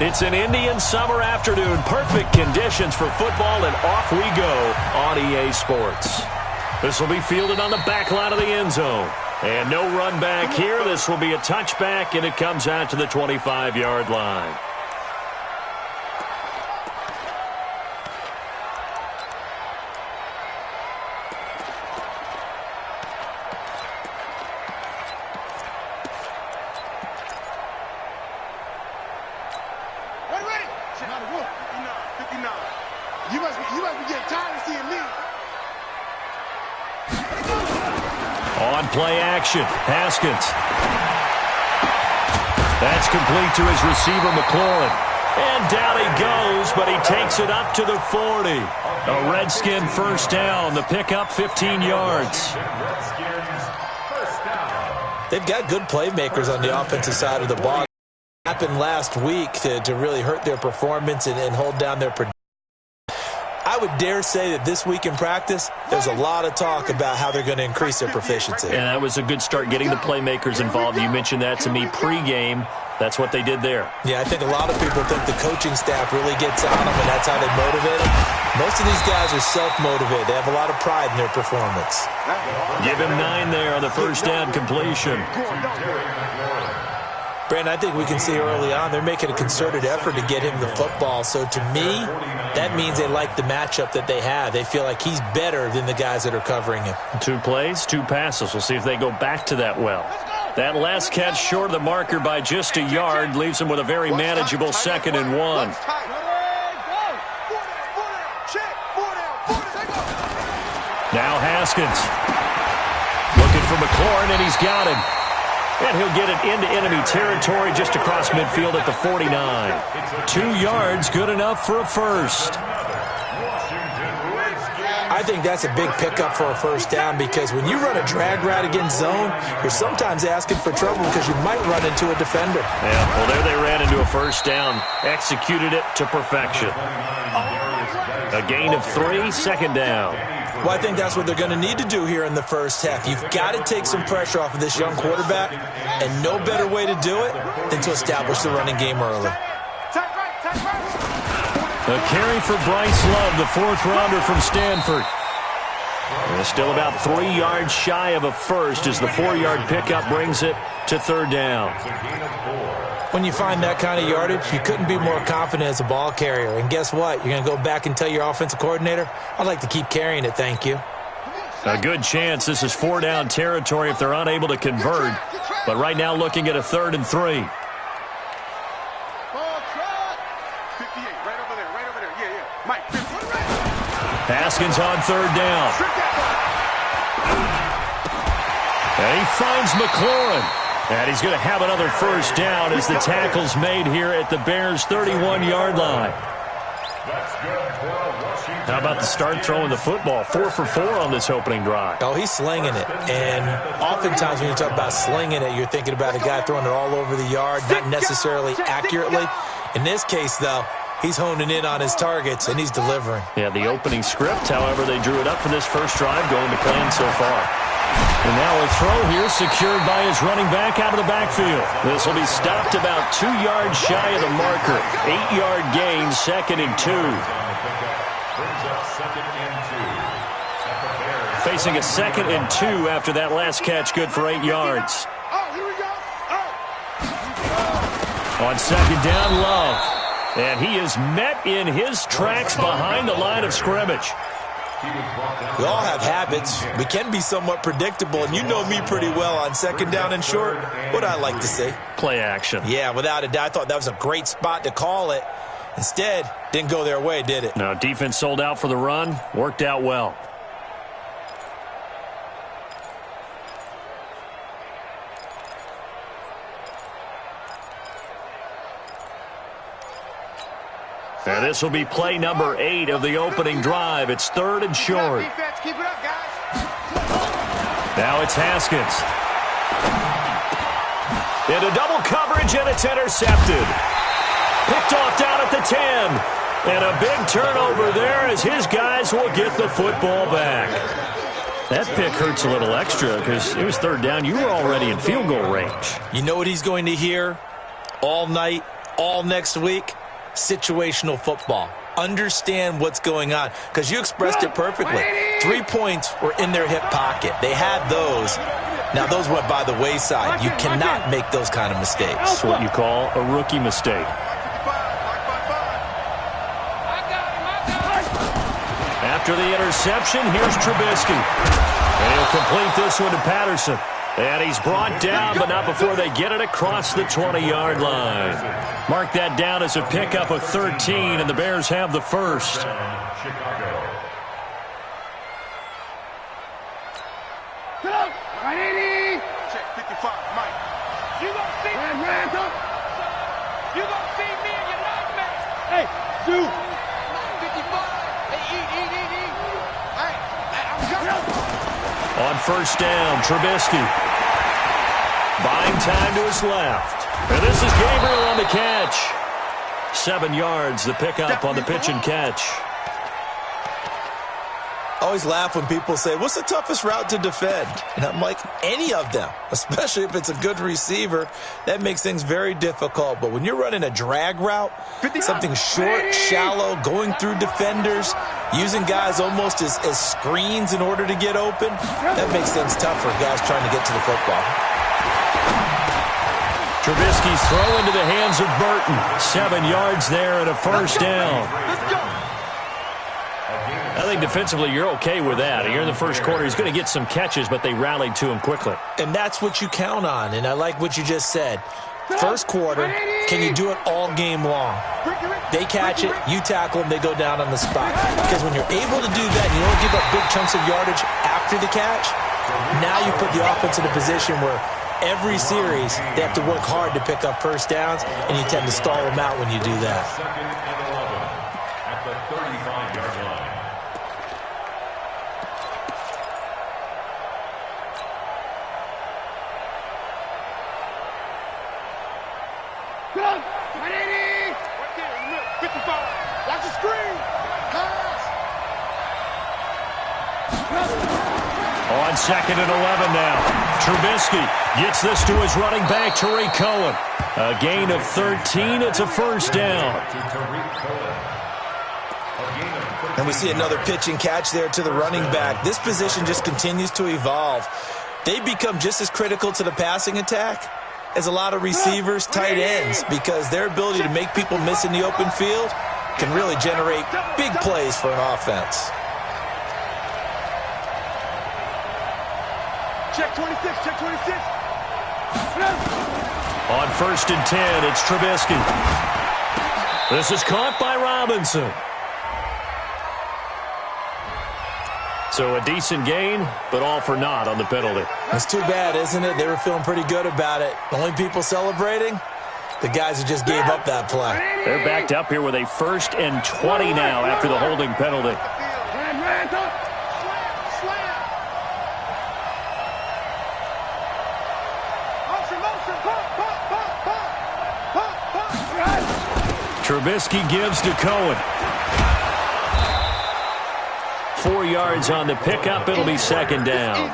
It's an Indian summer afternoon. Perfect conditions for football, and off we go on EA Sports. This will be fielded on the back line of the end zone. And no run back here. This will be a touchback, and it comes out to the 25-yard line. On play action, Haskins. That's complete to his receiver, McLaurin. And down he goes, but he takes it up to the 40. A Redskin first down. The pickup, 15 yards. They've got good playmakers on the offensive side of the ball. It happened last week to really hurt their performance and hold down their production. I would dare say that this week in practice, there's a lot of talk about how they're going to increase their proficiency. And that was a good start, getting the playmakers involved. You mentioned that to me pregame. That's what they did there. Yeah, I think a lot of people think the coaching staff really gets on them, and that's how they motivate them. Most of these guys are self-motivated. They have a lot of pride in their performance. Give him 9 there on the first down completion. Brandon, I think we can see early on they're making a concerted effort to get him the football. So to me, that means they like the matchup that they have. They feel like he's better than the guys that are covering him. 2 plays, 2 passes. We'll see if they go back to that well. That last catch short of the marker by just a yard leaves him with a very manageable 2nd and 1. Now Haskins. Looking for McLaurin, and he's got him. And he'll get it into enemy territory just across midfield at the 49. 2 yards, good enough for a first. I think that's a big pickup for a first down, because when you run a drag route against zone, you're sometimes asking for trouble because you might run into a defender. Yeah, well, there they ran into a first down. Executed it to perfection. A gain of 3, 2nd down. Well, I think that's what they're going to need to do here in the first half. You've got to take some pressure off of this young quarterback, and no better way to do it than to establish the running game early. A carry for Bryce Love, the 4th-rounder from Stanford. And still about 3 yards shy of a first as the 4-yard pickup brings it to 3rd down. When you find that kind of yardage, you couldn't be more confident as a ball carrier. And guess what? You're going to go back and tell your offensive coordinator, I'd like to keep carrying it, thank you. A good chance this is 4-down territory if they're unable to convert. But right now looking at a 3rd and 3. Haskins on 3rd down. And he finds McLaurin. And he's going to have another first down as the tackle's made here at the Bears' 31-yard line. How about the start throwing the football? 4 for 4 on this opening drive. Oh, he's slinging it. And oftentimes when you talk about slinging it, you're thinking about a guy throwing it all over the yard, not necessarily accurately. In this case, though, he's honing in on his targets, and he's delivering. Yeah, the opening script, however, they drew it up for this first drive, going to plan so far. And now a throw here secured by his running back out of the backfield. This will be stopped about 2 yards shy of the marker. 8-yard gain, 2nd and 2. Facing a 2nd and 2 after that last catch, good for 8 yards. On 2nd down, Love. And he is met in his tracks behind the line of scrimmage. We all have habits. We can be somewhat predictable, and you know me pretty well on 2nd down and short. What I like to see? Play action. Yeah, without a doubt. I thought that was a great spot to call it. Instead, didn't go their way, did it? No, defense sold out for the run. Worked out well. And this will be play number 8 of the opening drive. It's 3rd and short. Keep it up, guys. Now it's Haskins. Into double coverage, and it's intercepted. Picked off down at the 10. And a big turnover there as his guys will get the football back. That pick hurts a little extra because it was 3rd down. You were already in field goal range. You know what he's going to hear all night? all next week, situational football. Understand what's going on, because you expressed it perfectly. 3 points were in their hip pocket. They had those. Now, those went by the wayside. You cannot make those kind of mistakes. That's what you call a rookie mistake. After the interception, here's Trubisky. And he'll complete this one to Patterson. And he's brought down, but not before they get it across the 20-yard line. Mark that down as a pickup of 13, and the Bears have the first. Check 55, Mike. You gonna see me? You gonna see me in your nightmare? Hey, dude. 55. Hey, eat. Hey, I'm coming. On first down, Trubisky. Buying time to his left. And this is Gabriel on the catch. 7 yards, the pickup on the pitch and catch. I always laugh when people say, what's the toughest route to defend? And I'm like, any of them, especially if it's a good receiver. That makes things very difficult. But when you're running a drag route, something short, shallow, going through defenders, using guys almost as screens in order to get open, that makes things tough for guys trying to get to the football. Trubisky's throw into the hands of Burton. 7 yards there and a first down. I think defensively you're okay with that. Here in the first quarter, he's going to get some catches, but they rallied to him quickly. And that's what you count on, and I like what you just said. First quarter, can you do it all game long? They catch it, you tackle them, they go down on the spot. Because when you're able to do that, and you don't give up big chunks of yardage after the catch, now you put the offense in a position where every series they have to work hard to pick up first downs, and you tend to stall them out when you do that. At the 35-yard line. On second and 11 now. Trubisky gets this to his running back, Tariq Cohen. A gain of 13. It's a first down. And we see another pitch and catch there to the running back. This position just continues to evolve. They become just as critical to the passing attack as a lot of receivers, tight ends, because their ability to make people miss in the open field can really generate big plays for an offense. Check 26, check 26. On first and 10, it's Trubisky. This is caught by Robinson. So a decent gain, but all for naught on the penalty. It's too bad, isn't it? They were feeling pretty good about it. The only people celebrating, the guys who just gave up that play. They're backed up here with a first and 20 now after the holding penalty. Trubisky gives to Cohen. 4 yards on the pickup. It'll be second down.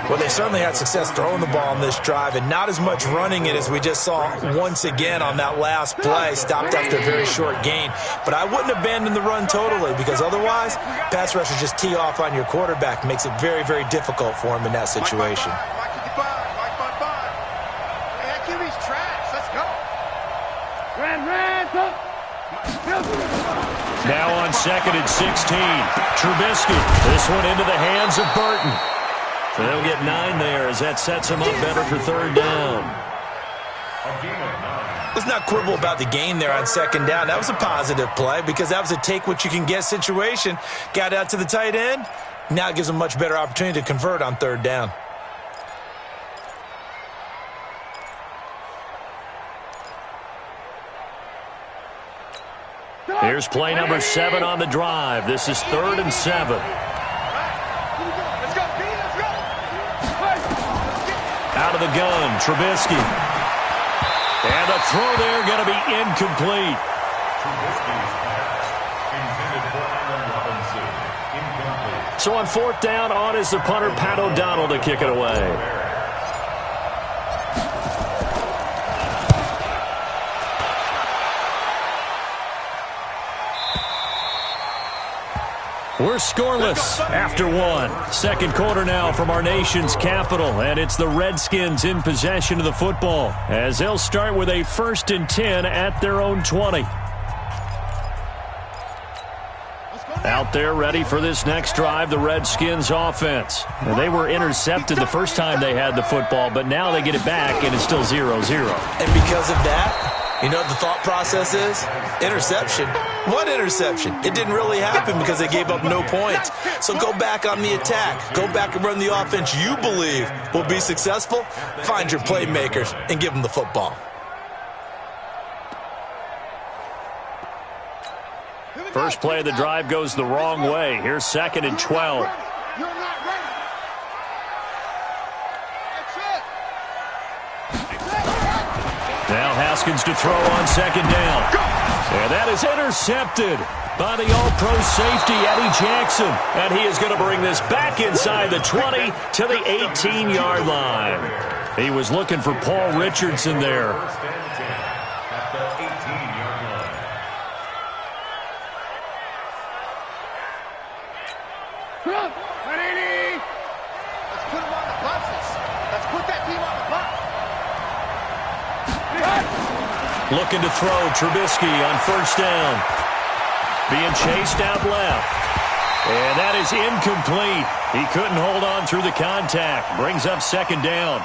Well, they certainly had success throwing the ball on this drive, and not as much running it as we just saw once again on that last play. Stopped after a very short gain. But I wouldn't abandon the run totally, because otherwise, pass rushers just tee off on your quarterback. Makes it very, very difficult for him in that situation. Now on second and 16. Trubisky. This one into the hands of Burton. So they'll get 9 there as that sets him up better for third down. Let's not quibble about the gain there on second down. That was a positive play because that was a take-what-you-can-get situation. Got out to the tight end. Now it gives them a much better opportunity to convert on third down. Here's play number 7 on the drive. This is 3rd and 7. Out of the gun, Trubisky. And the throw there going to be incomplete. So on 4th down, on is the punter, Pat O'Donnell, to kick it away. We're scoreless after one. Second quarter now from our nation's capital, and it's the Redskins in possession of the football as they'll start with a 1st and 10 at their own 20. Out there ready for this next drive, the Redskins offense. Now, they were intercepted the first time they had the football, but now they get it back, and it's still 0-0. And because of that, you know what the thought process is? Interception. What interception? It didn't really happen because they gave up no points. So go back on the attack. Go back and run the offense you believe will be successful. Find your playmakers and give them the football. First play of the drive goes the wrong way. Here's 2nd and 12. You're not ready. Now Haskins to throw on 2nd down. And that is intercepted by the all-pro safety, Eddie Jackson. And he is going to bring this back inside the 20 to the 18-yard line. He was looking for Paul Richardson there. Looking to throw, Trubisky on 1st down. Being chased out left. And that is incomplete. He couldn't hold on through the contact. Brings up 2nd down.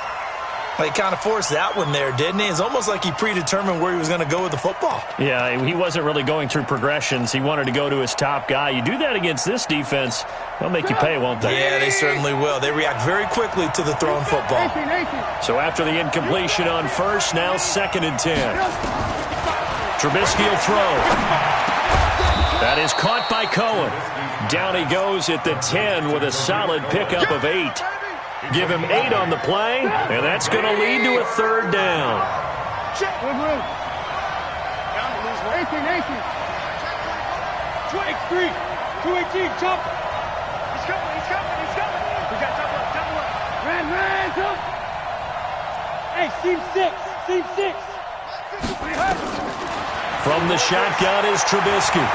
He kind of forced that one there, didn't he? It's almost like he predetermined where he was going to go with the football. Yeah, he wasn't really going through progressions. He wanted to go to his top guy. You do that against this defense, they'll make you pay, won't they? Yeah, they certainly will. They react very quickly to the thrown football. So after the incompletion on 1st, now 2nd and 10. Trubisky will throw. That is caught by Cohen. Down he goes at the 10 with a solid pickup of 8. Give him 8 on the play, and that's going to lead to a 3rd down. Check. 18. 23. 218. Jump. He's coming. We got jump up. Ran. Jump. Hey, seam 6. From the shotgun is Trubisky.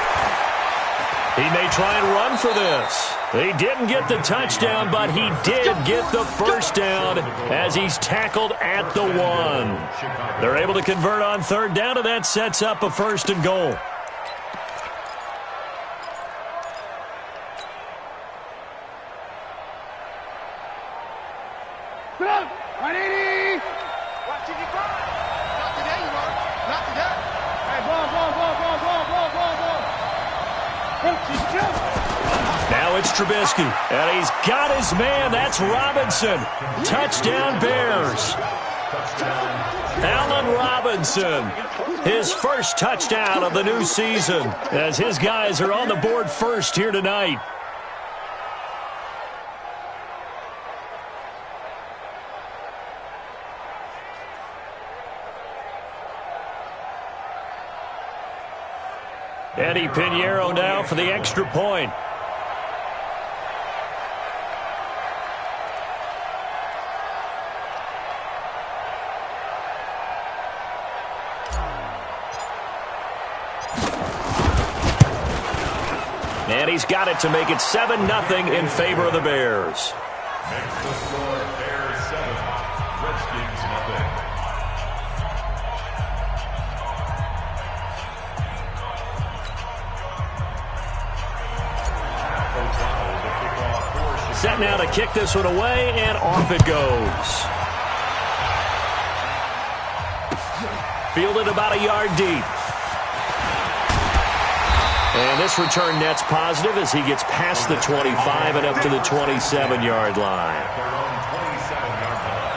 He may try and run for this. He didn't get the touchdown, but he did get the 1st down as he's tackled at the 1. They're able to convert on 3rd down, and that sets up a 1st and goal. Now it's Trubisky, and he's got his man. That's Robinson. Touchdown, Bears. Allen Robinson, his 1st touchdown of the new season, as his guys are on the board first here tonight. Eddie Pinheiro now for the extra point. And he's got it to make it 7-0 in favor of the Bears. Makes the score Bears 7, Redskins 0. Set now to kick this one away, and off it goes. Fielded about a yard deep. And this return net's positive as he gets past the 25 and up to the 27-yard line. Their own 27-yard line.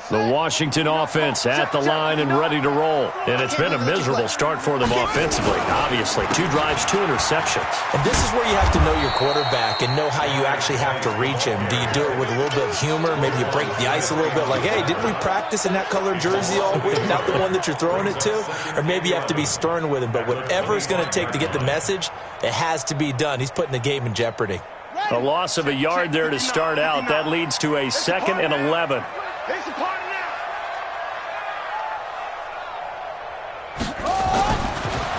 The Washington offense at the line and ready to roll. And it's been a miserable start for them offensively, obviously. 2 drives, 2 interceptions. And this is where you have to know your quarterback and know how you actually have to reach him. Do you do it with a little bit of humor? Maybe you break the ice a little bit like, hey, didn't we practice in that colored jersey all week? Not the one that you're throwing it to? Or maybe you have to be stern with him. But whatever it's going to take to get the message, it has to be done. He's putting the game in jeopardy. A loss of a yard there to start out. That leads to a 2nd and 11.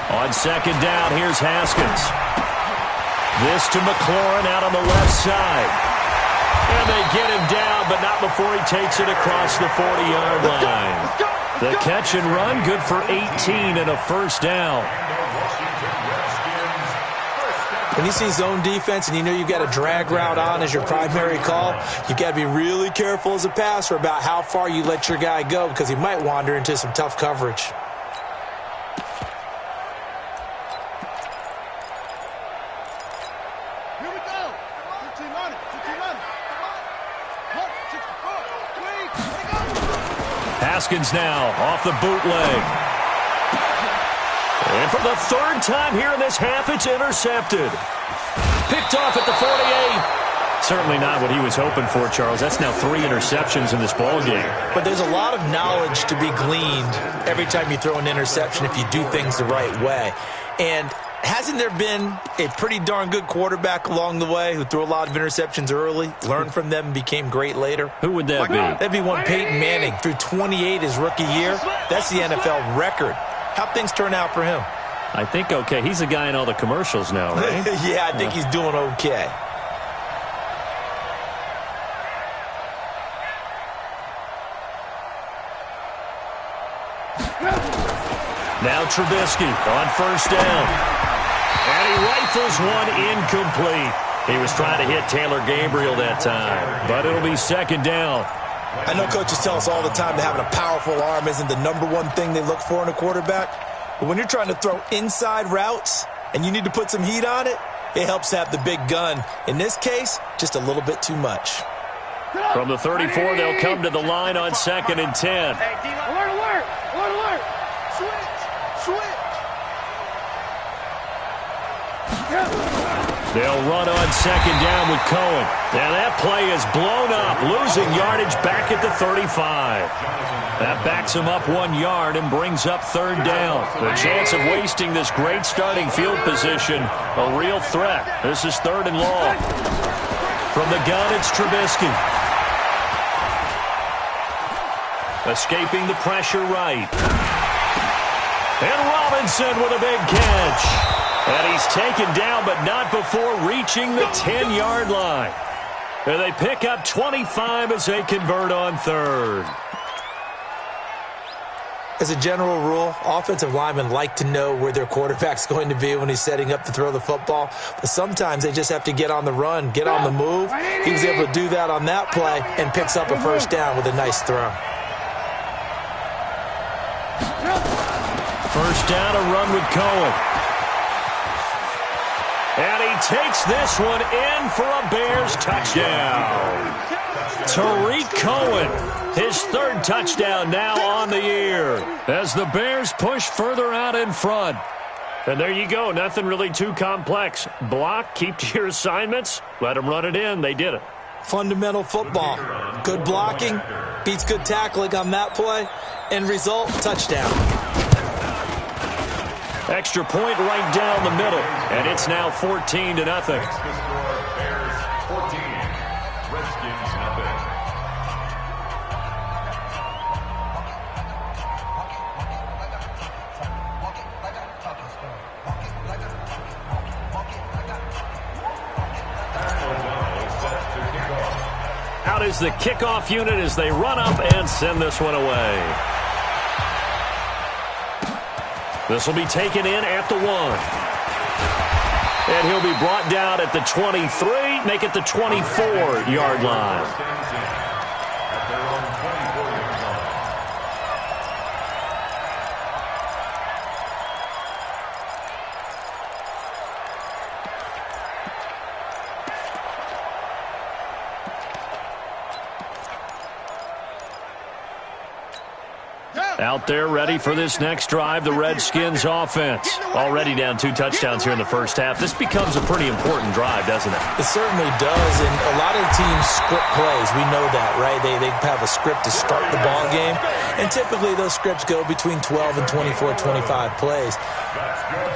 On 2nd down, here's Haskins. This to McLaurin out on the left side. And they get him down, but not before he takes it across the 40-yard line. The catch and run, good for 18 and a first down. When you see zone defense and you know you've got a drag route on as your primary call, you've got to be really careful as a passer about how far you let your guy go because he might wander into some tough coverage. Here we go. 15 on it. 15 on it. Come on. Haskins now off the bootleg. And for the 3rd time here in this half, it's intercepted. Picked off at the 48. Certainly not what he was hoping for, Charles. That's now 3 interceptions in this ballgame. But there's a lot of knowledge to be gleaned every time you throw an interception if you do things the right way. And hasn't there been a pretty darn good quarterback along the way who threw a lot of interceptions early, learned from them, and became great later? Who would that be? That'd be one Peyton Manning. Threw 28 his rookie year. That's the NFL record. How'd things turn out for him? I think okay. He's a guy in all the commercials now, right? Yeah, I think he's doing okay. Now Trubisky on 1st down. And he rifles one incomplete. He was trying to hit Taylor Gabriel that time, but it'll be 2nd down. I know coaches tell us all the time that having a powerful arm isn't the #1 thing they look for in a quarterback. But when you're trying to throw inside routes and you need to put some heat on it, it helps to have the big gun. In this case, just a little bit too much. From the 34, they'll come to the line on 2nd and 10. Alert, alert. Alert, alert. Switch. They'll run on 2nd down with Cohen. Now that play is blown up, losing yardage back at the 35. That backs him up 1 yard and brings up 3rd down. The chance of wasting this great starting field position, a real threat. This is 3rd and long. From the gun, it's Trubisky. Escaping the pressure right. And Robinson with a big catch. And he's taken down, but not before reaching the 10-yard line. And they pick up 25 as they convert on 3rd. As a general rule, offensive linemen like to know where their quarterback's going to be when he's setting up to throw the football. But sometimes they just have to get on the run, get on the move. He was able to do that on that play and picks up a 1st down with a nice throw. 1st down, a run with Cohen. And he takes this one in for a Bears touchdown. Tariq Cohen, his 3rd touchdown now on the year as the Bears push further out in front. And there you go, nothing really too complex. Block, keep to your assignments, let them run it in. They did it. Fundamental football. Good blocking, beats good tackling on that play. End result, touchdown. Extra point right down the middle, and it's now 14-0. Bears 14, Redskins nothing. Out is the kickoff unit as they run up and send this one away. This will be taken in at the 1. And he'll be brought down at the 23, make it the 24-yard line. Out there ready for this next drive, the Redskins offense. Already down 2 touchdowns here in the first half. This becomes a pretty important drive, doesn't it? It certainly does, and a lot of teams script plays. We know that, right? They have a script to start the ball game, and typically those scripts go between 12 and 24, 25 plays.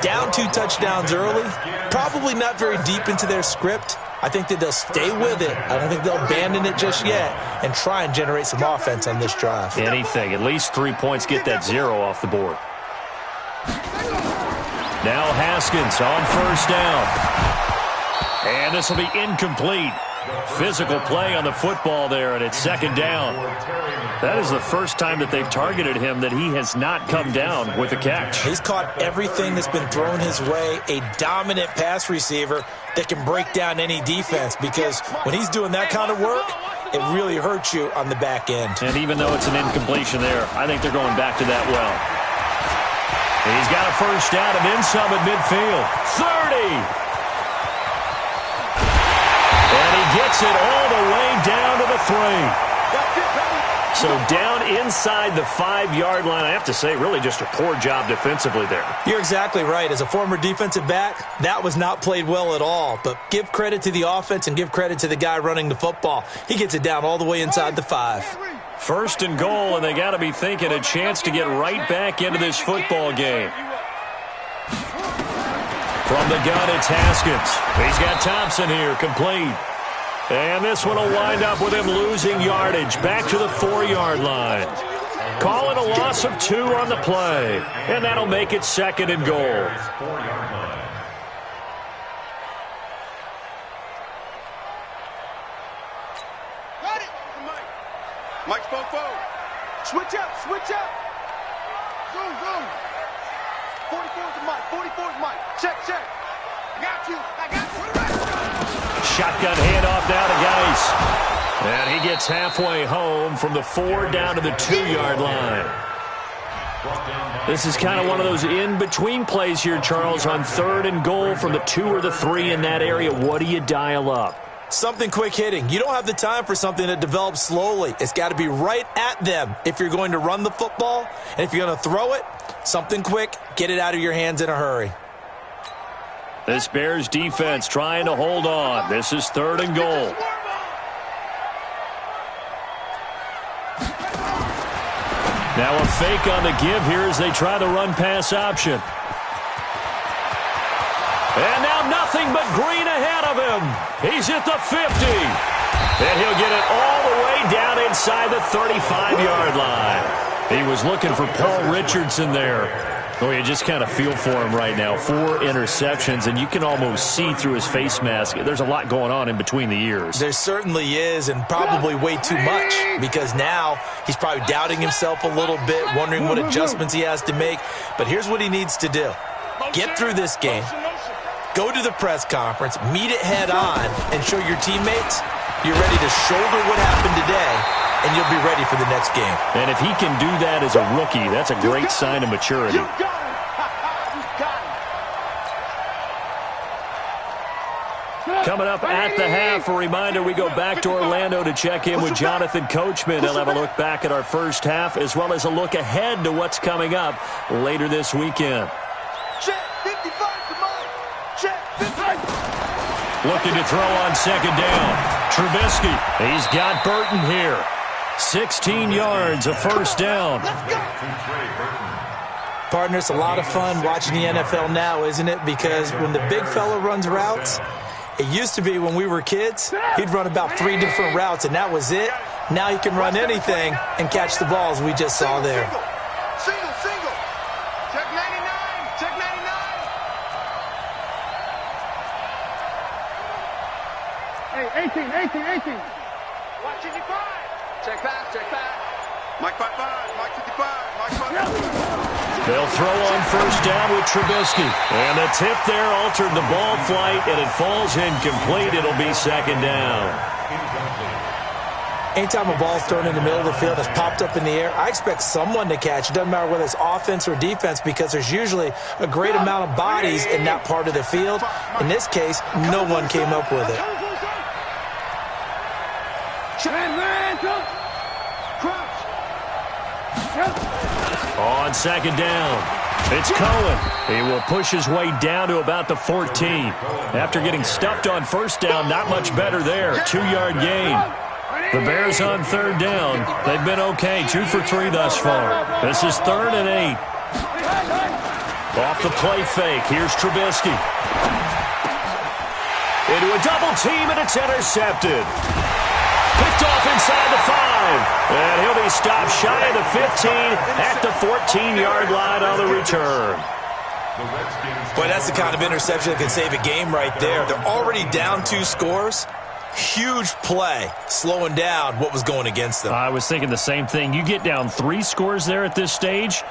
Down 2 touchdowns early, probably not very deep into their script. I think that they'll stay with it. I don't think they'll abandon it just yet and try and generate some offense on this drive. Anything. At least 3 points, get that 0 off the board. Now Haskins on first down. And this will be incomplete. Physical play on the football there, and it's second down. That is the first time that they've targeted him that he has not come down with a catch. He's caught everything that's been thrown his way, a dominant pass receiver that can break down any defense, because when he's doing that kind of work, it really hurts you on the back end. And even though it's an incompletion there, I think they're going back to that well. He's got a first down and then some at midfield. 30! And he gets it all the way down to the 3. So down inside the 5-yard line. I have to say, really just a poor job defensively there. You're exactly right. As a former defensive back, that was not played well at all. But give credit to the offense and give credit to the guy running the football. He gets it down all the way inside the 5. First and goal, and they got to be thinking a chance to get right back into this football game. From the gun, it's Haskins. He's got Thompson here, complete. And this one will wind up with him losing yardage back to the 4-yard line. Call it a loss of 2 on the play. And that'll make it second and goal. Got it. Mike Fofo. Switch up, switch up. Zoom, zoom. 44's Mike, 44's Mike. Check, check. I got you. Shotgun handoff now to Geis. And he gets halfway home from the 4 down to the 2-yard line. This is kind of one of those in-between plays here, Charles, on 3rd and goal from the 2 or the 3 in that area. What do you dial up? Something quick hitting. You don't have the time for something that develops slowly. It's got to be right at them if you're going to run the football. And if you're going to throw it, something quick, get it out of your hands in a hurry. This Bears defense trying to hold on. This is 3rd and goal. Now a fake on the give here as they try the run-pass option. And now nothing but green ahead of him. He's at the 50. And he'll get it all the way down inside the 35-yard line. He was looking for Paul Richardson there. Oh, you just kind of feel for him right now. 4 interceptions, and you can almost see through his face mask. There's a lot going on in between the ears. There certainly is, and probably way too much, because now he's probably doubting himself a little bit, wondering what adjustments he has to make. But here's what he needs to do. Get through this game. Go to the press conference, meet it head on, and show your teammates you're ready to shoulder what happened today, and you'll be ready for the next game. And if he can do that as a rookie, that's a great sign of maturity. Coming up at the half, a reminder, we go back to Orlando to check in with Jonathan Coachman. He'll have a look back at our first half, as well as a look ahead to what's coming up later this weekend. Check 55 to Mike. Check 55. Looking to throw on second down. Trubisky, he's got Burton here. 16 yards, a first down. Partner, it's a lot of fun watching the NFL now, isn't it? Because when the big fella runs routes, it used to be when we were kids, he'd run about 3 different routes, and that was it. Now he can run anything and catch the balls we just saw there. Single, single. Check 99. Check 99. Hey, 18. Watch 55. Check back, check back. Mike 55, Mike 55, Mike 55. They'll throw on first down with Trubisky. And the tip there altered the ball flight, and it falls incomplete. It'll be second down. Anytime a ball's thrown in the middle of the field, it's popped up in the air, I expect someone to catch. It doesn't matter whether it's offense or defense, because there's usually a great amount of bodies in that part of the field. In this case, no one came up with it. On second down, it's Cohen. He will push his way down to about the 14. After getting stuffed on first down, not much better there. 2-yard gain. The Bears on third down. They've been okay, 2 for 3 thus far. This is 3rd and 8. Off the play fake, here's Trubisky. Into a double team, and it's intercepted. Picked off inside the 5. And he'll be stopped shy of the 15 at the 14-yard line on the return. Boy, that's the kind of interception that can save a game right there. They're already down 2 scores. Huge play, slowing down what was going against them. I was thinking the same thing. You get down 3 scores there at this stage,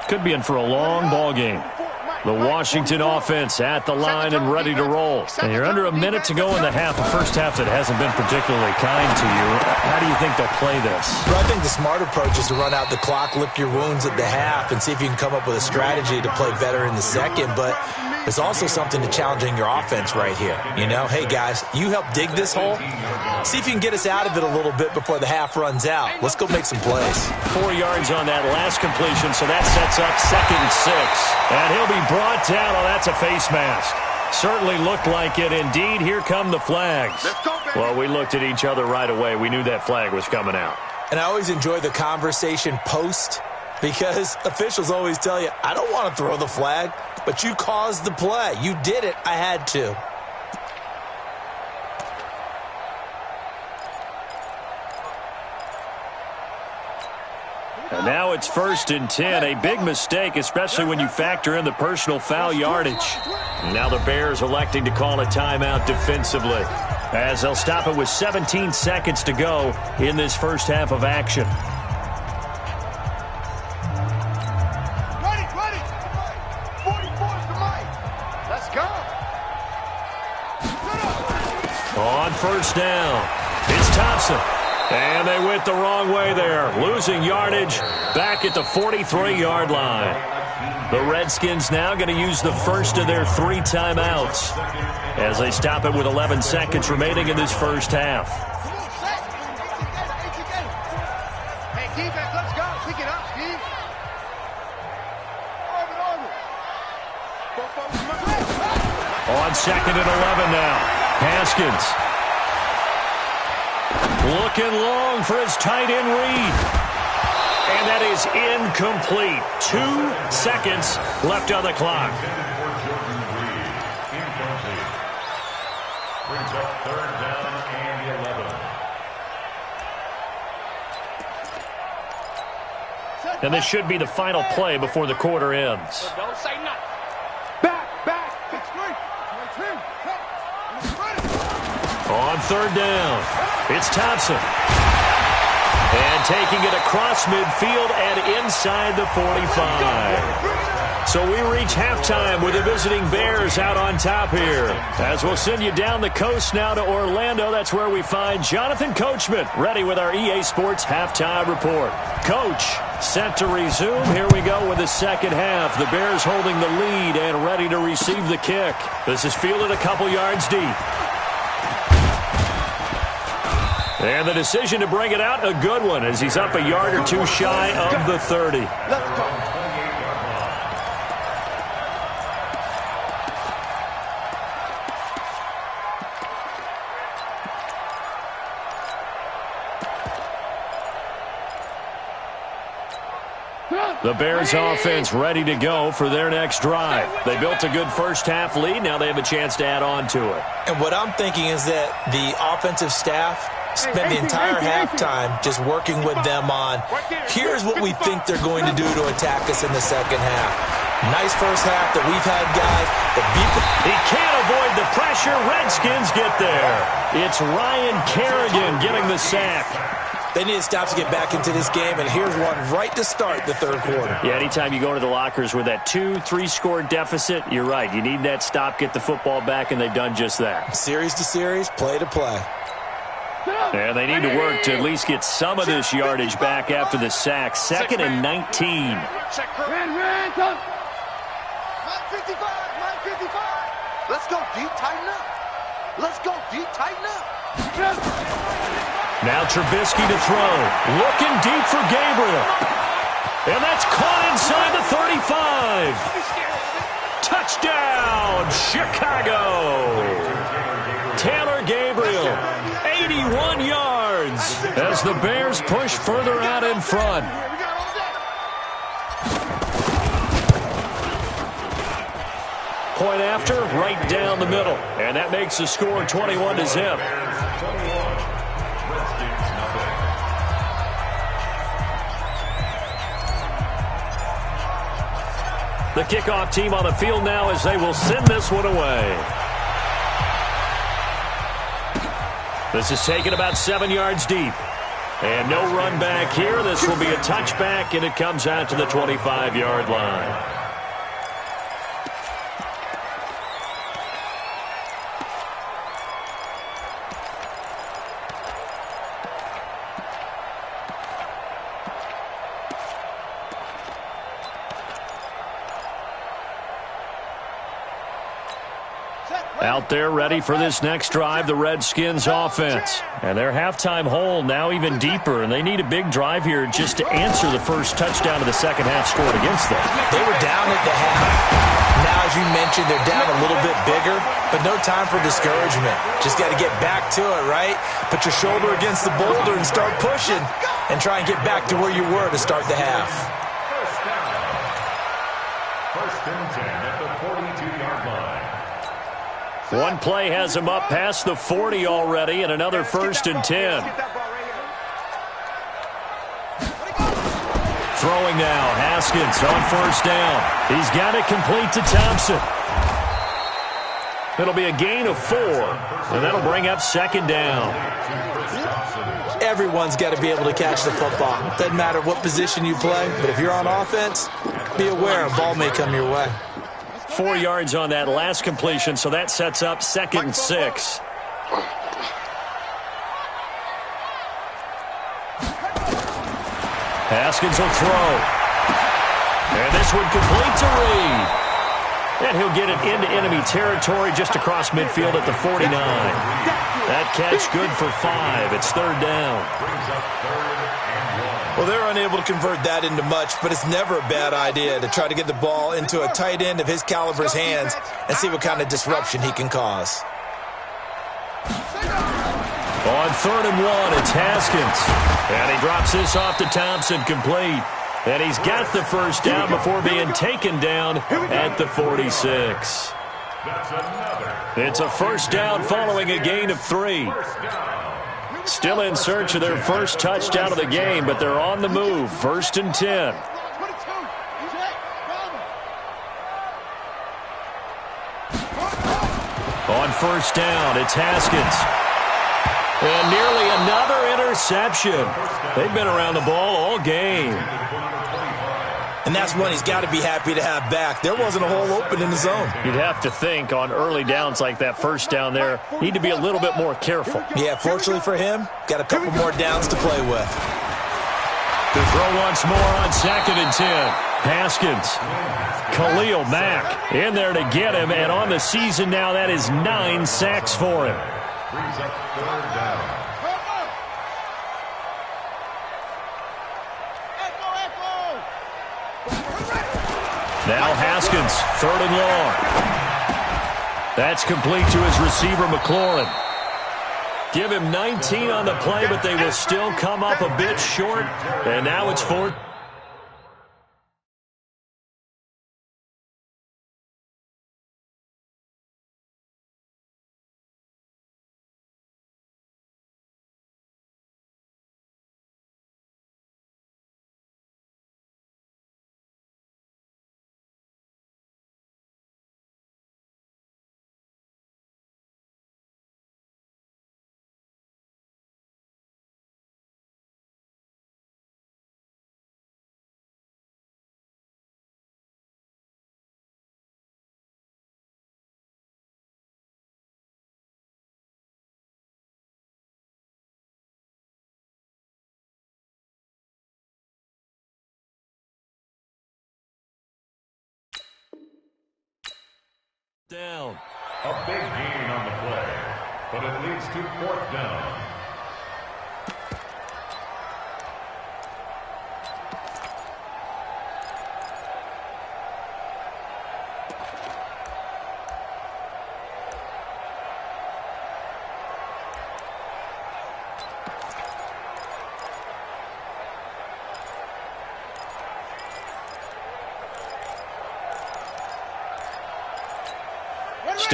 could be in for a long ball game. The Washington offense at the line and ready to roll. And you're under a minute to go in the half, a first half that hasn't been particularly kind to you. How do you think they'll play this? Well, I think the smart approach is to run out the clock, lick your wounds at the half, and see if you can come up with a strategy to play better in the second. But there's also something to challenging your offense right here. You know, hey, guys, you help dig this hole. See if you can get us out of it a little bit before the half runs out. Let's go make some plays. 4 yards on that last completion, so that sets up 2nd and 6. And he'll be brought down. Oh, that's a face mask. Certainly looked like it. Indeed, here come the flags. Well, we looked at each other right away. We knew that flag was coming out. And I always enjoy the conversation post, because officials always tell you, I don't want to throw the flag, but you caused the play. You did it. I had to. And now it's 1st and 10. A big mistake, especially when you factor in the personal foul yardage. Now the Bears electing to call a timeout defensively, as they'll stop it with 17 seconds to go in this first half of action. Ready. 44's the mic. Let's go. On first down, it's Thompson. And they went the wrong way there, losing yardage back at the 43-yard line. The Redskins now going to use the first of their 3 timeouts as they stop it with 11 seconds remaining in this first half. Hey, defense, let's go. Pick it up, Steve. On 2nd and 11 now, Haskins. Looking long for his tight end read. And that is incomplete. 2 seconds left on the clock. Brings up 3rd down and 11. And this should be the final play before the quarter ends. Don't say nothing. Back. It's great. On 3rd down, it's Thompson. And taking it across midfield and inside the 45. So we reach halftime with the visiting Bears out on top here. As we'll send you down the coast now to Orlando, that's where we find Jonathan Coachman, ready with our EA Sports halftime report. Coach, set to resume. Here we go with the second half. The Bears holding the lead and ready to receive the kick. This is fielded a couple yards deep. And the decision to bring it out, a good one, as he's up a yard or 2 shy of the 30. Let's go. The Bears offense ready to go for their next drive. They built a good first half lead. Now they have a chance to add on to it. And what I'm thinking is that the offensive staff spend the entire halftime just working with them on, here's what we think they're going to do to attack us in the second half. Nice first half that we've had, guys. He can't avoid the pressure. Redskins get there. It's Ryan Kerrigan getting the sack. They need to stop to get back into this game, and here's one right to start the third quarter. Yeah, anytime you go into the lockers with that 2-3 score deficit, you're right. You need that stop, get the football back, and they've done just that. Series to series, play to play. And they need to work to at least get some of this yardage back after the sack. 2nd and 19. Ran. 955. Let's go deep, tighten up. Now Trubisky to throw. Looking deep for Gabriel. And that's caught Touchdown, Chicago! Taylor Gabriel, 81 yards as the Bears push further out in front. Point after, right down the middle. And that makes the score 21-0. The kickoff team on the field now as they will send this one away. This is taken about 7 yards deep. And no run back here. This will be a touchback, and it comes out to the 25-yard line. Out there ready for this next drive, the Redskins offense. And their halftime hole now even deeper, and they need a big drive here just to answer the first touchdown of the second half scored against them. They were down at the half. Now, as you mentioned, they're down a little bit bigger, but no time for discouragement. Just got to get back to it, right? Put your shoulder against the boulder and start pushing and try and get back to where you were to start the half. First and 10 at the 42-yard line. One play has him up past the 40 already, and another first and 10. Throwing now, Haskins on first down. He's got it complete to Thompson. It'll be a gain of 4, and that'll bring up second down. Everyone's got to be able to catch the football. Doesn't matter what position you play, but if you're on offense, be aware a ball may come your way. 4 yards on that last completion, so that sets up second and 6. Haskins will throw. And this one complete to Reed. And he'll get it into enemy territory just across midfield at the 49. That catch good for 5. It's third down. Well, they're unable to convert that into much, but it's never a bad idea to try to get the ball into a tight end of his caliber's hands and see what kind of disruption he can cause. On third and 1, it's Haskins. And he drops this off to Thompson, complete. And he's got the first down before being taken down at the 46. It's a first down following a gain of 3. Still in search of their first touchdown of the game, but they're on the move. First and 10. On first down, it's Haskins. And nearly another interception. They've been around the ball all game. And that's one he's got to be happy to have back. There wasn't a hole open in the zone. You'd have to think on early downs like that first down there, need to be a little bit more careful. Yeah, fortunately for him, got a couple more downs to play with. To throw once more on second and 10. Haskins. Khalil Mack in there to get him, and on the season now, that is 9 sacks for him. Brings up third down. Now Haskins, third and long. That's complete to his receiver, McLaurin. Give him 19 on the play, but they will still come up a bit short. And now it's fourth. Down. A big gain on the play, but it leads to fourth down.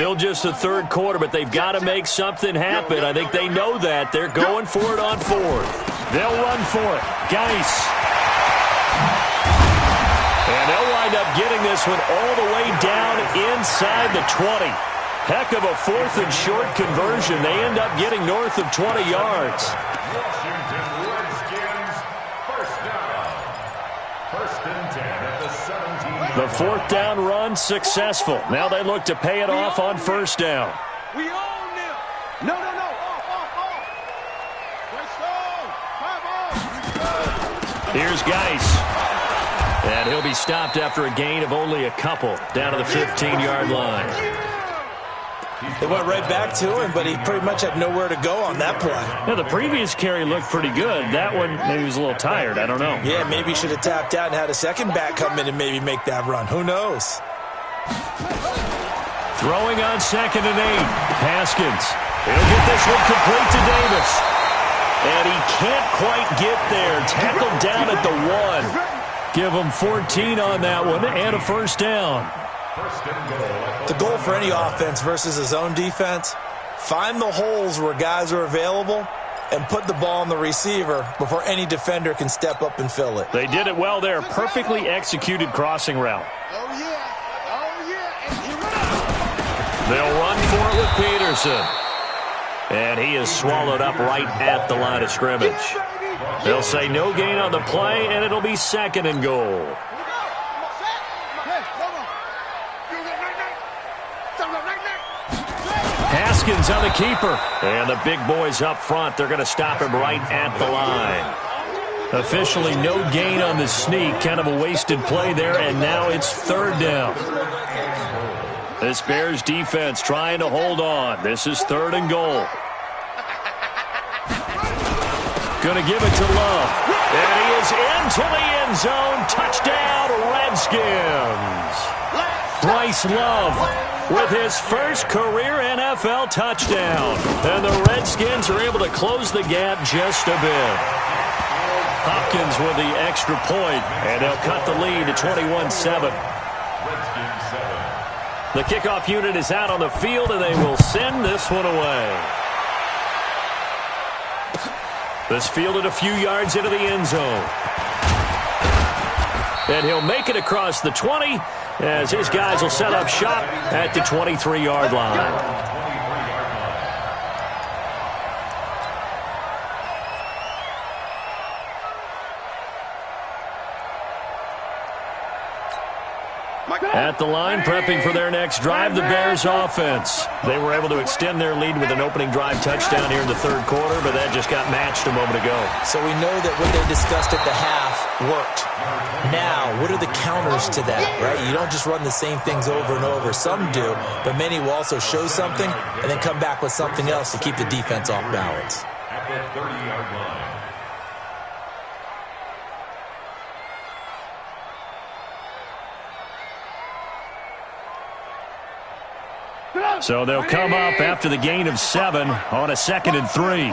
Still just the third quarter, but they've got to make something happen. I think they know that. They're going for it on fourth. They'll run for it. Geis. And they'll wind up getting this one all the way down inside the 20. Heck of a fourth and short conversion. They end up getting north of 20 yards. Washington Redskins, first down. First and 10 at the 17. The fourth down run successful. Now they look to pay it off on first down. We own them. No. Off. Let's go. Here's Geis. And he'll be stopped after a gain of only a couple down to the 15-yard line. They went right back to him, but he pretty much had nowhere to go on that play. Yeah, the previous carry looked pretty good. That one, maybe he was a little tired. I don't know. Yeah, maybe he should have tapped out and had a second back come in and maybe make that run. Who knows? Throwing on 2nd and 8. Haskins. He'll get this one complete to Davis. And he can't quite get there. Tackled down at the 1. Give him 14 on that one and a first down. The goal for any offense versus his own defense, find the holes where guys are available and put the ball on the receiver before any defender can step up and fill it. They did it well there. Perfectly executed crossing route. Oh, yeah. They'll run for it with Peterson. And he is swallowed up right at the line of scrimmage. They'll say no gain on the play, and it'll be 2nd and goal. Haskins on the keeper. And the big boys up front, they're going to stop him right at the line. Officially no gain on the sneak. Kind of a wasted play there, and now it's 3rd down. This Bears defense trying to hold on. This is 3rd and goal. Going to give it to Love. And he is into the end zone. Touchdown, Redskins. Bryce Love with his first career NFL touchdown. And the Redskins are able to close the gap just a bit. Hopkins with the extra point, and they'll cut the lead to 21-7. The kickoff unit is out on the field, and they will send this one away. This fielded a few yards into the end zone. And he'll make it across the 20 as his guys will set up shop at the 23-yard line. At the line, prepping for their next drive, the Bears offense. They were able to extend their lead with an opening drive touchdown here in the third quarter, but that just got matched a moment ago. So we know that what they discussed at the half worked. Now, what are the counters to that, right? You don't just run the same things over and over. Some do, but many will also show something and then come back with something else to keep the defense off balance. At the 30-yard line. So they'll come up after the gain of 7 on a 2nd and 3.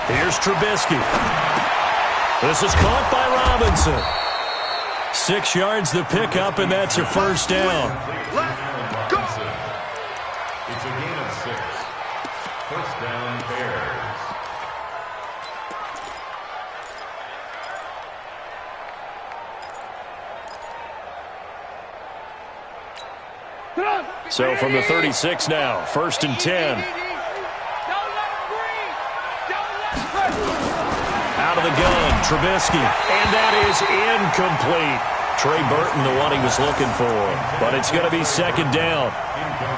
Here's Trubisky. This is caught by Robinson. 6 yards the pickup, and that's a first down. It's a gain of 6. First down, Bears. So from the 36 now, 1st and 10. Out of the gun, Trubisky. And that is incomplete. Trey Burton, the one he was looking for. But it's going to be 2nd down.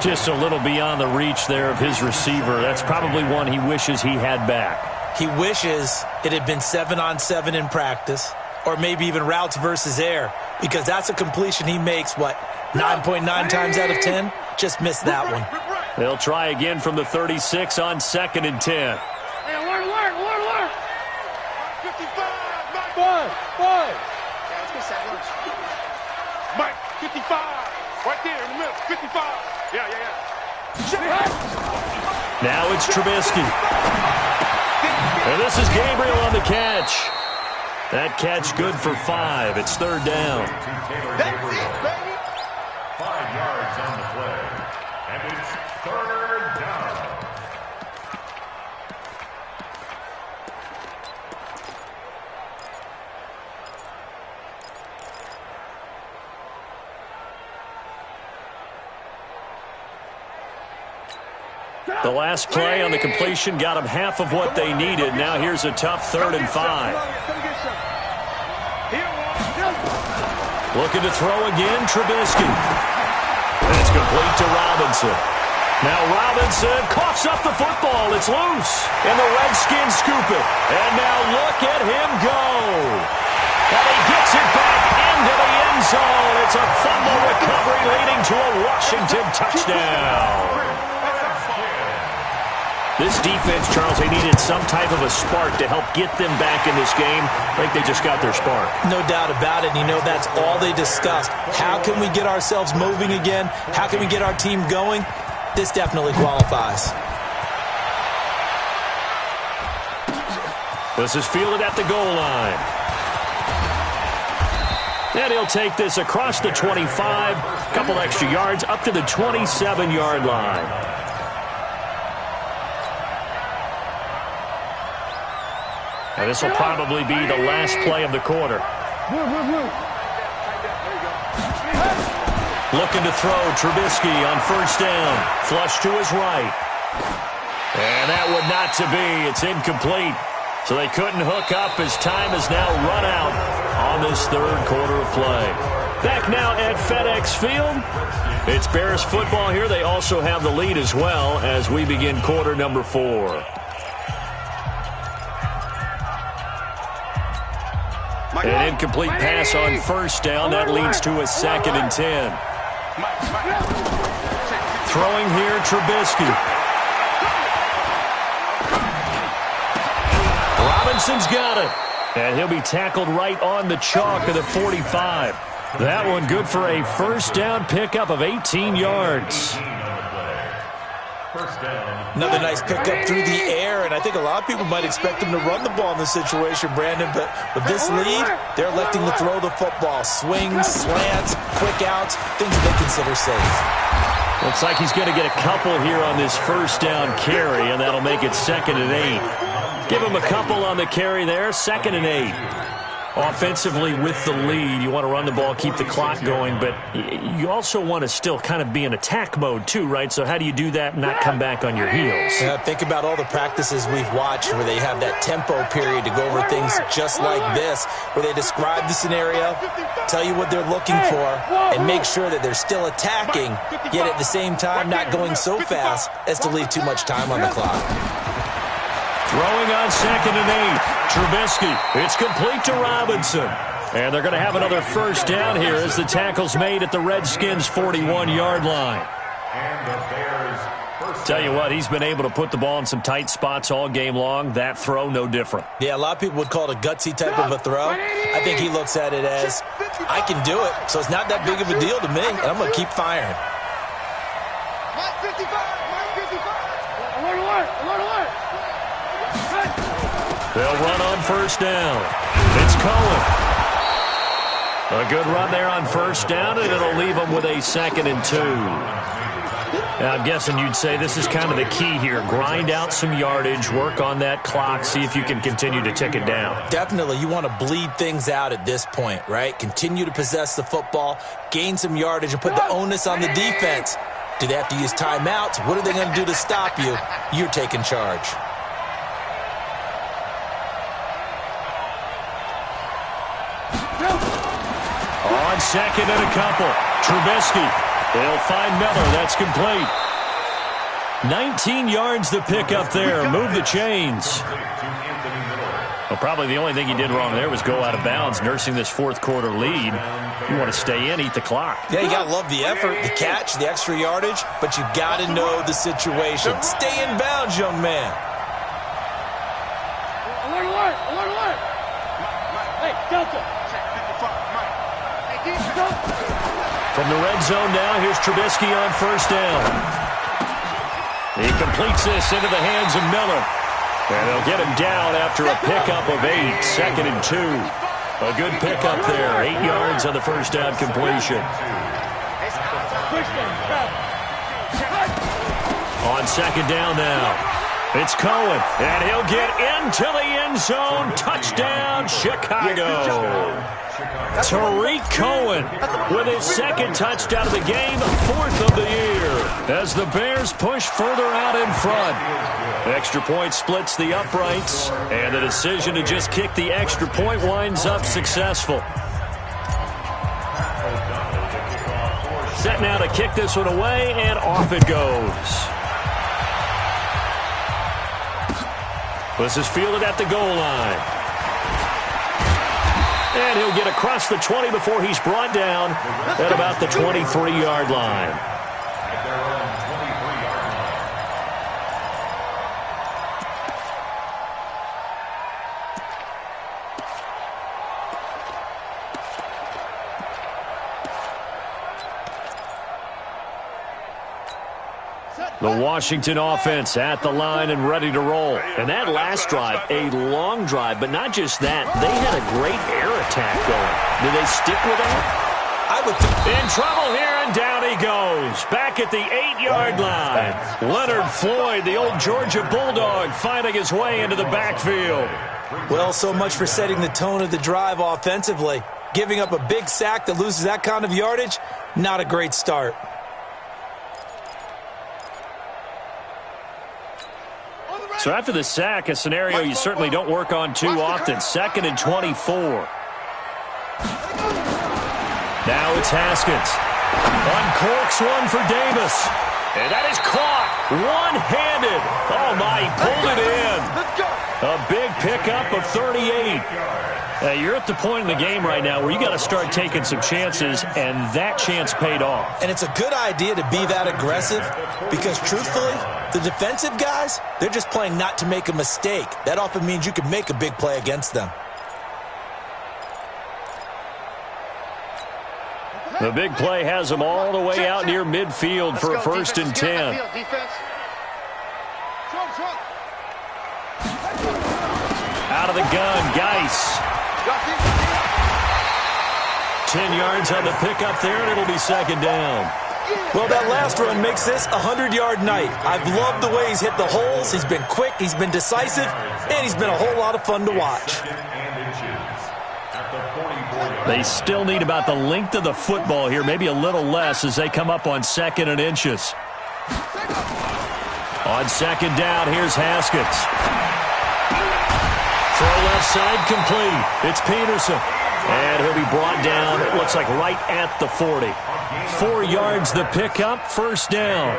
Just a little beyond the reach there of his receiver. That's probably one he wishes he had back. He wishes it had been 7-on-7 in practice, or maybe even routes versus air, because that's a completion he makes, 9.9 times out of 10? Just missed that one. They'll try again from the 36 on 2nd and 10. Alert. 55, Mike. Mike, 55. Right there in the middle. 55. Yeah. Now it's Trubisky. And this is Gabriel on the catch. That catch good for 5. It's third down. That's it, baby. 5 yards on the play. And it's third down. The last play on the completion got them half of what they needed. Now here's a tough 3rd and 5. Looking to throw again, Trubisky. It's complete to Robinson. Now Robinson coughs up the football. It's loose. And the Redskins scoop it. And now look at him go. And he gets it back into the end zone. It's a fumble recovery leading to a Washington touchdown. This defense, Charles, they needed some type of a spark to help get them back in this game. I think they just got their spark. No doubt about it. And you know, that's all they discussed. How can we get ourselves moving again? How can we get our team going? This definitely qualifies. This is fielded at the goal line. And he'll take this across the 25. A couple extra yards up to the 27-yard line. And this will probably be the last play of the quarter. Looking to throw, Trubisky on first down. Flush to his right. And that would not to be. It's incomplete. So they couldn't hook up as time has now run out on this third quarter of play. Back now at FedEx Field. It's Bears football here. They also have the lead as well as we begin quarter number 4. An incomplete pass on first down. That leads to a 2nd and 10. Throwing here, Trubisky. Robinson's got it. And he'll be tackled right on the chalk of the 45. That one good for a first down pickup of 18 yards. Another nice pickup through the air, and I think a lot of people might expect him to run the ball in this situation, Brandon, but with this lead, they're electing to throw the football. Swings, slants, quick outs, things they consider safe. Looks like he's going to get a couple here on this first down carry, and that'll make it 2nd and 8. Give him a couple on the carry there, 2nd and 8. Offensively with the lead, you want to run the ball, keep the clock going, but you also want to still kind of be in attack mode too, right? So how do you do that and not come back on your heels? Yeah, think about all the practices we've watched where they have that tempo period to go over things just like this, where they describe the scenario, tell you what they're looking for, and make sure that they're still attacking, yet at the same time not going so fast as to leave too much time on the clock. Throwing on 2nd and 8. Trubisky. It's complete to Robinson. And they're going to have another first down here as the tackle's made at the Redskins' 41-yard line. Tell you what, he's been able to put the ball in some tight spots all game long. That throw, no different. Yeah, a lot of people would call it a gutsy type of a throw. I think he looks at it as, I can do it, so it's not that big of a deal to me, and I'm going to keep firing. Mike 55, Mike 55. Alert, alert, alert, alert. They'll run on first down. It's Cohen. A good run there on first down, and it'll leave them with a 2nd and 2. Now, I'm guessing you'd say this is kind of the key here. Grind out some yardage, work on that clock, see if you can continue to tick it down. Definitely. You want to bleed things out at this point, right? Continue to possess the football, gain some yardage, and put the onus on the defense. Do they have to use timeouts? What are they going to do to stop you? You're taking charge. On 2nd and a couple. Trubisky. They'll find Miller. That's complete. 19 yards the pick up there. Move the chains. Well, probably the only thing he did wrong there was go out of bounds, nursing this fourth quarter lead. You want to stay in, eat the clock. Yeah, you got to love the effort, the catch, the extra yardage, but you got to know the situation. Stay in bounds, young man. Alert, alert, alert, alert. Hey, Delta. Check 55, Mike. Hey, from the red zone now, here's Trubisky on first down. He completes this into the hands of Miller. And they'll get him down after a pickup of 8, 2nd and 2. A good pickup there, 8 yards on the first down completion. On 2nd down now. It's Cohen, and he'll get into the end zone. Touchdown, Chicago. Tariq Cohen with his 2nd touchdown of the game, 4th of the year, as the Bears push further out in front. Extra point splits the uprights, and the decision to just kick the extra point winds up successful. Set now to kick this one away, and off it goes. This is fielded at the goal line. And he'll get across the 20 before he's brought down at about the 23-yard line. The Washington offense at the line and ready to roll. And that last drive, a long drive, but not just that. They had a great air attack going. Do they stick with that? In trouble here, and down he goes. Back at the 8-yard line. Leonard Floyd, the old Georgia Bulldog, finding his way into the backfield. Well, so much for setting the tone of the drive offensively. Giving up a big sack that loses that kind of yardage, not a great start. So after the sack, a scenario you certainly don't work on too often. 2nd and 24. Now it's Haskins. Uncorks one for Davis. And that is caught. One-handed. Oh, my, he pulled it in. A big pickup of 38. You're at the point in the game right now where you got to start taking some chances, and that chance paid off. And it's a good idea to be that aggressive because, truthfully, the defensive guys, they're just playing not to make a mistake. That often means you can make a big play against them. The big play has them all the way out near midfield for a 1st and 10. Out of the gun, Geis. 10 yards on the pickup there, and it'll be 2nd down. Well, that last run makes this a 100-yard night. I've loved the way he's hit the holes. He's been quick, he's been decisive, and he's been a whole lot of fun to watch. They still need about the length of the football here, maybe a little less as they come up on 2nd and inches. On 2nd down, here's Haskins. Throw left side complete. It's Peterson. And he'll be brought down, it looks like right at the 40. 4 yards the pickup, 1st down.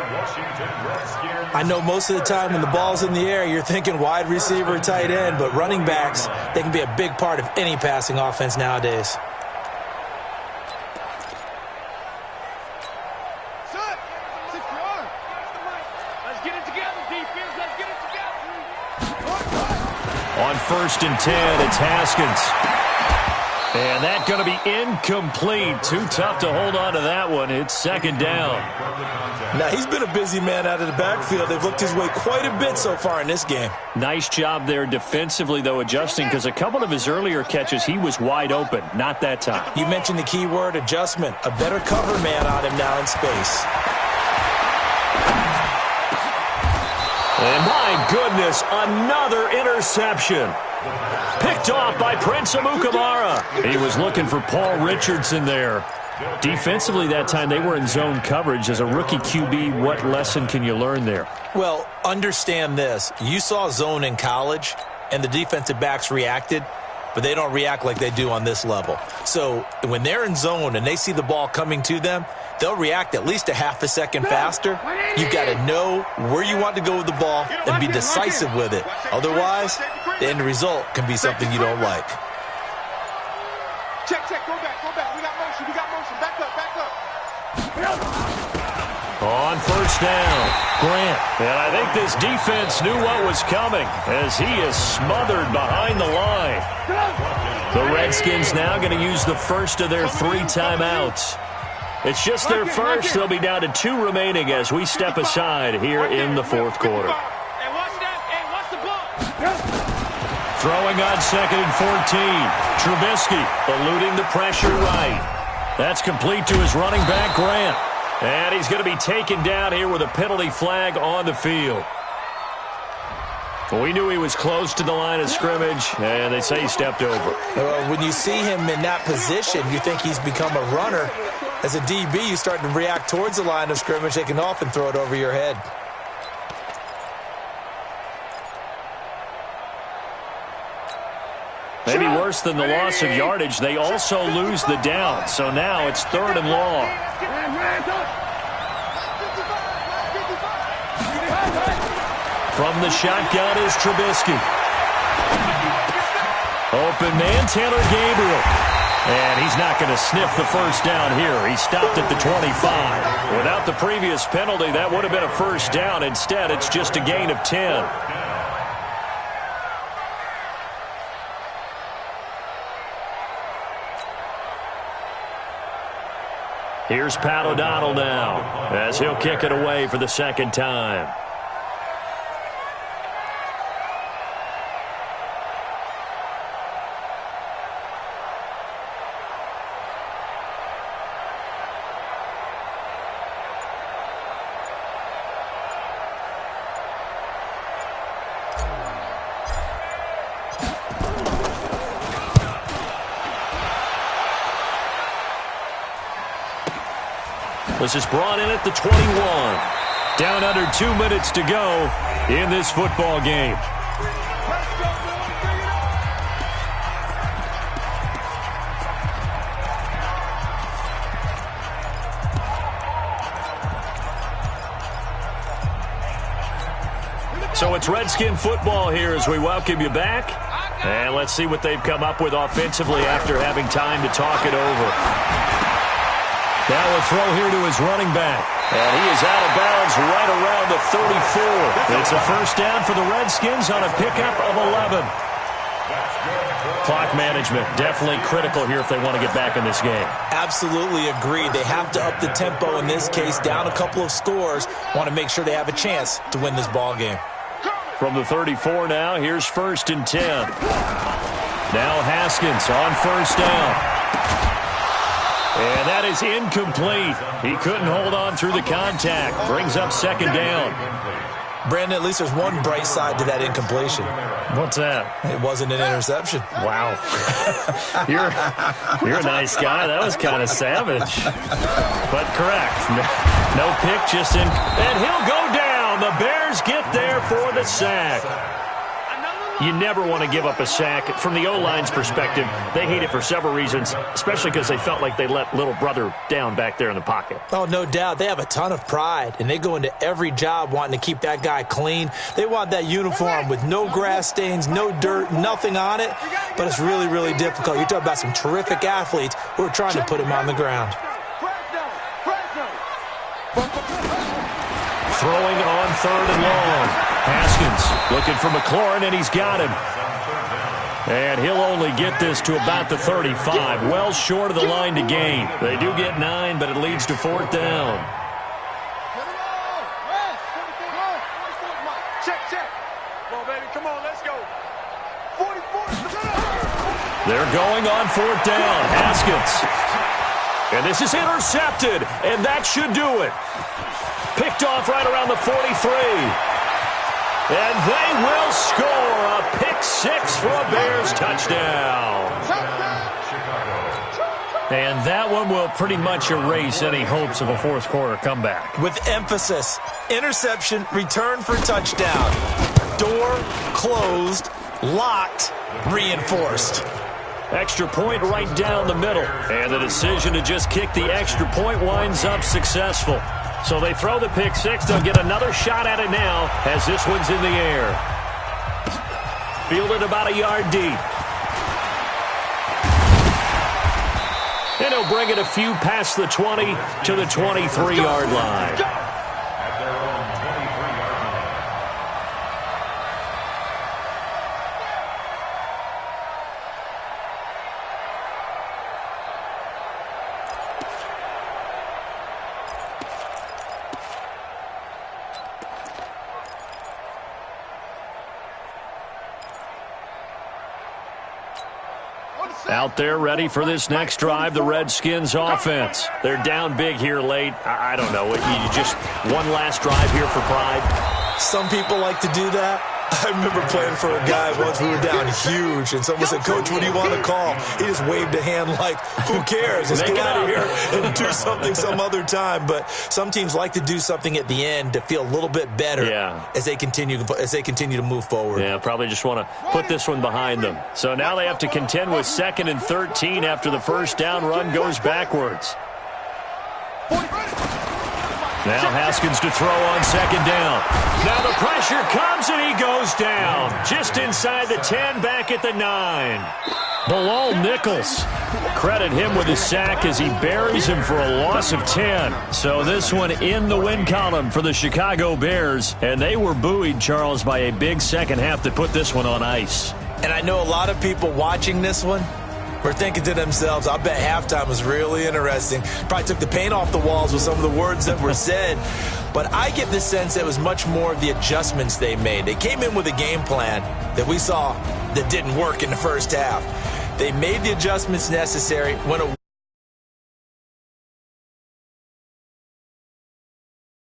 I know most of the time when the ball's in the air, you're thinking wide receiver, tight end, but running backs, they can be a big part of any passing offense nowadays. On 1st and 10, it's Haskins. And that's going to be incomplete. Too tough to hold on to that one. It's 2nd down. Now, he's been a busy man out of the backfield. They've looked his way quite a bit so far in this game. Nice job there defensively, though, adjusting, because a couple of his earlier catches, he was wide open. Not that time. You mentioned the key word, adjustment. A better cover man on him now in space. And my goodness, another interception. Picked off by Prince Amukamara. He was looking for Paul Richardson there. Defensively that time, they were in zone coverage. As a rookie QB, what lesson can you learn there? Well, understand this. You saw zone in college, and the defensive backs reacted, but they don't react like they do on this level. So when they're in zone and they see the ball coming to them, they'll react at least a half a second faster. You've got to know where you want to go with the ball and be decisive with it. Otherwise, the end result can be something you don't like. Check, go back. We got motion. Back up. On 1st down, Grant. And I think this defense knew what was coming as he is smothered behind the line. The Redskins now going to use the first of their 3 timeouts. It's just their first. They'll be down to 2 remaining as we step aside here in the 4th quarter. Hey, watch that. Hey, watch the ball. Throwing on 2nd and 14. Trubisky eluding the pressure right. That's complete to his running back, Grant. And he's going to be taken down here with a penalty flag on the field. We knew he was close to the line of scrimmage, and they say he stepped over. When you see him in that position, you think he's become a runner. As a DB, you start to react towards the line of scrimmage. They can often throw it over your head. Maybe worse than the loss of yardage, they also lose the down. So now it's 3rd and long. From the shotgun is Trubisky. Open man, Taylor Gabriel. And he's not going to sniff the first down here. He stopped at the 25. Without the previous penalty, that would have been a first down. Instead, it's just a gain of 10. Here's Pat O'Donnell now, as he'll kick it away for the 2nd time. This is brought in at the 21. Down under 2 minutes to go in this football game. So it's Redskin football here as we welcome you back. And let's see what they've come up with offensively after having time to talk it over. Now a throw here to his running back. And he is out of bounds right around the 34. It's a first down for the Redskins on a pickup of 11. Clock management, definitely critical here if they want to get back in this game. Absolutely agreed. They have to up the tempo in this case, down a couple of scores. Want to make sure they have a chance to win this ball game. From the 34 now, here's 1st and 10. Now Haskins on first down. And that is incomplete. He couldn't hold on through the contact. Brings up 2nd down. Brandon, at least there's one bright side to that incompletion. What's that? It wasn't an interception. Wow. You're a nice guy. That was kind of savage. But correct. No pick, just in. And he'll go down. The Bears get there for the sack. You never want to give up a sack. From the O-line's perspective, they hate it for several reasons, especially because they felt like they let little brother down back there in the pocket. Oh, no doubt. They have a ton of pride, and they go into every job wanting to keep that guy clean. They want that uniform with no grass stains, no dirt, nothing on it, but it's really, really difficult. You're talking about some terrific athletes who are trying to put him on the ground. Throwing on 3rd and long. Haskins looking for McLaurin, and he's got him. And he'll only get this to about the 35, well short of the line to gain. They do get 9, but it leads to 4th down. Check. Come on, baby. Come on, let's go. 44. They're going on 4th down. Haskins. And this is intercepted, and that should do it. Picked off right around the 43. And they will score a pick-6 for a Bears touchdown. And that one will pretty much erase any hopes of a fourth-quarter comeback. With emphasis, interception, return for touchdown. Door closed, locked, reinforced. Extra point right down the middle. And the decision to just kick the extra point winds up successful. So they throw the pick-6. They'll get another shot at it now as this one's in the air. Fielded about a yard deep. And he'll bring it a few past the 20 to the 23-yard line. Out there ready for this next drive, the Redskins offense. They're down big here late. I don't know. You just one last drive here for pride. Some people like to do that. I remember playing for a guy once. We were down huge, and someone said, "Coach, what do you want to call?" He just waved a hand like, "Who cares? Let's get out of here and do something some other time." But some teams like to do something at the end to feel a little bit better as they continue to move forward. Yeah, probably just want to put this one behind them. So now they have to contend with 2nd and 13 after the first down run goes backwards. Now Haskins to throw on 2nd down. Now the pressure comes and he goes down. Just inside the 10, back at the 9. Bilal Nichols. Credit him with his sack as he buries him for a loss of 10. So this one in the win column for the Chicago Bears. And they were buoyed, Charles, by a big second half that put this one on ice. And I know a lot of people watching this one were thinking to themselves, I bet halftime was really interesting. Probably took the paint off the walls with some of the words that were said. But I get the sense it was much more of the adjustments they made. They came in with a game plan that we saw that didn't work in the first half. They made the adjustments necessary, went away.